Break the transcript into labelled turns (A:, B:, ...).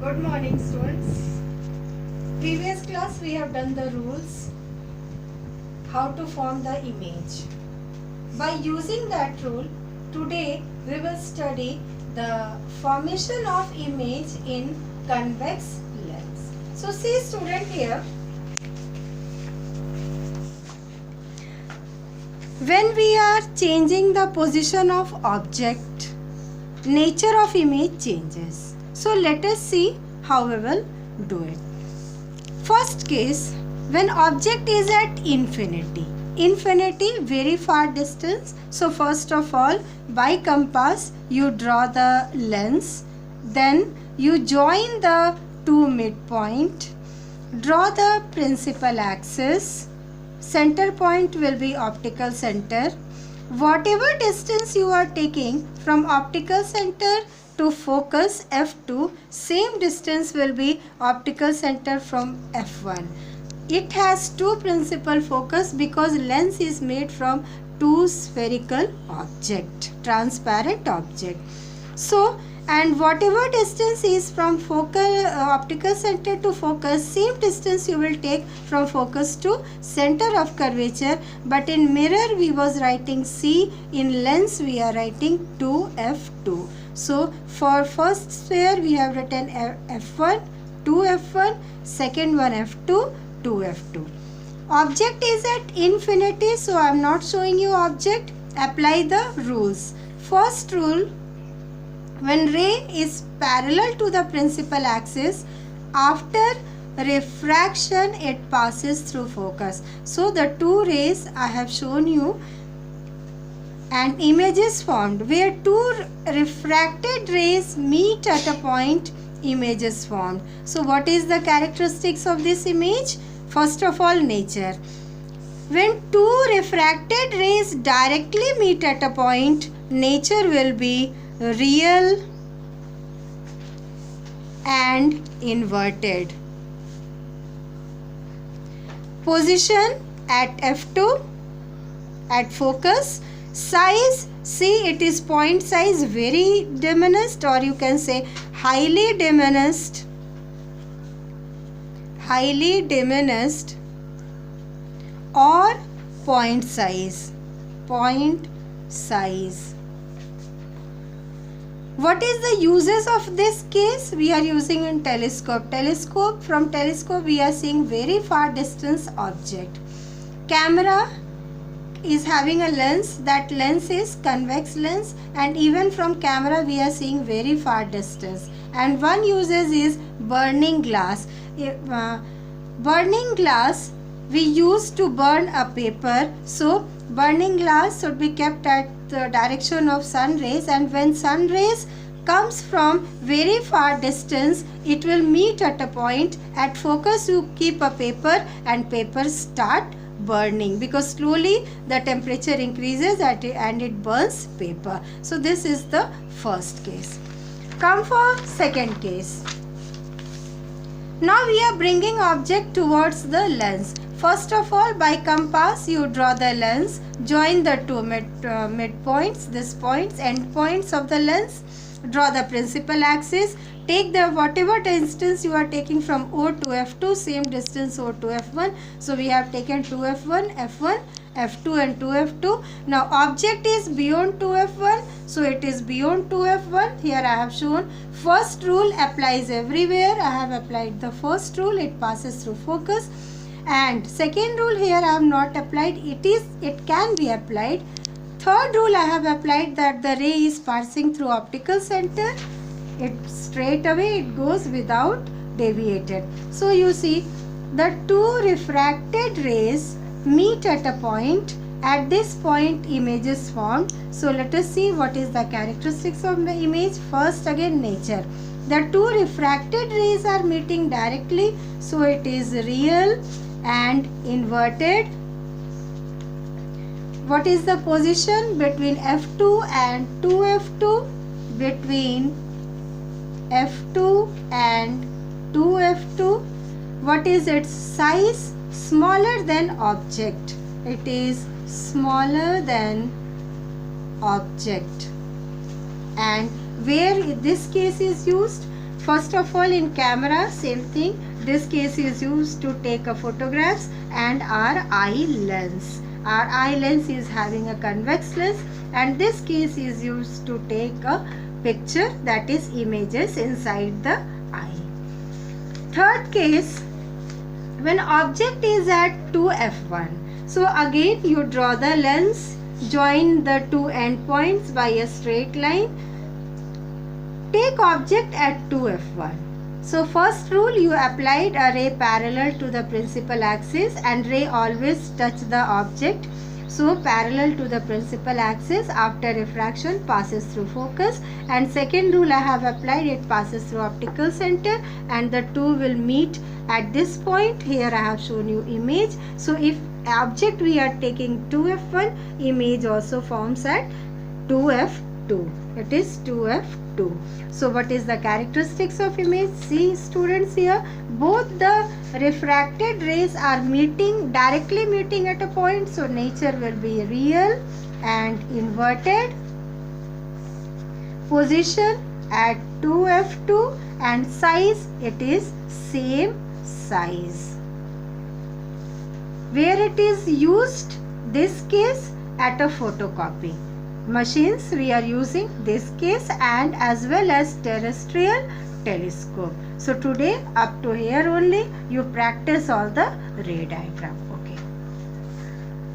A: Good morning, students. Previous class we have done the rules how to form the image. By using that rule, today we will study the formation of image in convex lens. So see student here. When we are changing the position of object, nature of image changes. So let us see how we will do it. First case, when object is at infinity, very far distance. So first of all, by compass you draw the lens, then you join the two midpoint, draw the principal axis, center point will be optical center. Whatever distance you are taking from optical center to focus F2, same distance will be optical center from F1. It has two principal focus because lens is made from two spherical object, transparent object. So, and whatever distance is from focal optical center to focus, same distance you will take from focus to center of curvature. But in mirror we was writing C, in lens we are writing 2F2. So for first sphere we have written F1, 2F1, second one F2, 2F2. Object is at infinity, so I am not showing you object. Apply the rules. First rule, when ray is parallel to the principal axis, after refraction it passes through focus. So the two rays I have shown you, and image is formed. Where two refracted rays meet at a point, image is formed. So what is the characteristics of this image? First of all, nature. When two refracted rays directly meet at a point, nature will be real and inverted. Position at F2, at focus. Size, see it is point size very diminished, or you can say highly diminished, or point size, What is the uses of this case? We are using in telescope. From telescope we are seeing very far distance object. Camera is having a lens, that lens is convex lens, and even from camera we are seeing very far distance. And one uses is burning glass. Burning glass we use to burn a paper. So burning glass should be kept at the direction of sun rays, and when sun rays comes from very far distance, it will meet at a point. At focus you keep a paper and paper start burning because slowly the temperature increases and it burns paper. So this is the first case. Come for second case. Now we are bringing object towards the lens. First of all, by compass you draw the lens, join the two midpoints, this points, end points of the lens, draw the principal axis, take the whatever distance you are taking from O to F2, same distance O to F1. So we have taken 2F1, F1, F2 and 2F2. Now object is beyond 2F1, so it is beyond 2F1. Here I have shown first rule applies everywhere. I have applied the first rule, it passes through focus. And second rule here I have not applied, it can be applied. Third rule I have applied, that the ray is passing through optical center, it straight away it goes without deviated. So you see the two refracted rays meet at a point. At this point image is formed. So let us see what is the characteristics of the image. First again, nature. The two refracted rays are meeting directly, so it is real and inverted. What is the position between F2 and 2F2? Between F2 and 2F2. What is its size? Smaller than object. It is smaller than object. And where this case is used? First of all, in camera, same thing. This case is used to take a photographs, and our eye lens. Our eye lens is having a convex lens, and this case is used to take a picture, that is images inside the eye. Third case, when object is at 2f1. So again you draw the lens, join the two endpoints by a straight line. Take object at 2f1. So first rule, you applied a ray parallel to the principal axis, and ray always touch the object. So parallel to the principal axis, after refraction passes through focus. And second rule I have applied, it passes through optical center, and the two will meet at this point. Here I have shown you image. So if object we are taking 2f1, image also forms at 2f2. It is 2f2. So what is the characteristics of image? See students, here both the refracted rays are directly meeting at a point. So nature will be real and inverted. Position at 2f2, and size, it is same size. Where it is used, this case at a photocopy machines we are using this case, and as well as terrestrial telescope. So today up to here only, you practice all the ray diagram.